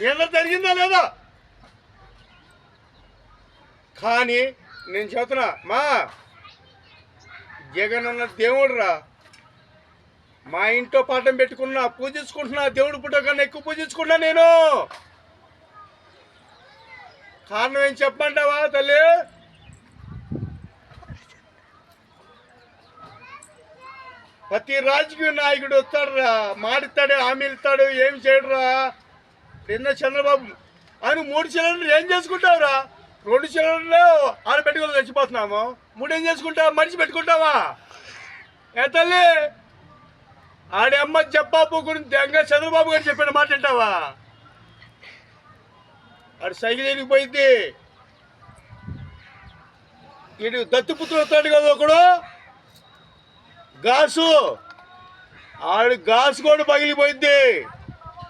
ఏదో జరిగిందా లేదా? కానీ నేను చెబుతున్నా మా జగన్ అన్న దేవుడు రా. మా ఇంట్లో పాఠం పెట్టుకున్నా, పూజించుకుంటున్నా, దేవుడు పుట్ట కన్నా ఎక్కువ పూజించుకున్నా నేను. కారణం ఏం చెప్పమంటావా తల్లి? ప్రతి రాజకీయ నాయకుడు వస్తాడురా, మాడిస్తాడు, హామీలు ఇస్తాడు, ఏమి చేయడురా. నిన్న చంద్రబాబు ఆయన 3 సిలిండర్లు ఏం చేసుకుంటావురా? 2 సిలిండర్లు ఆడ పెట్టుకుని చచ్చిపోతున్నాము. 3 ఏం చేసుకుంటావు? మనిషి పెట్టుకుంటావా? ఏ తల్లి ఆడి అమ్మ చెప్పాపు గురించి దెంగ చంద్రబాబు గారు చెప్పిన మాట వింటావా? ఆడు సైకిల్ ఎరిగిపోయింది. వీడు దత్తుపుత్రుడు వస్తాడు కదా ఒకడు, గాసు, ఆడు గాసు కూడా పగిలిపోయింది.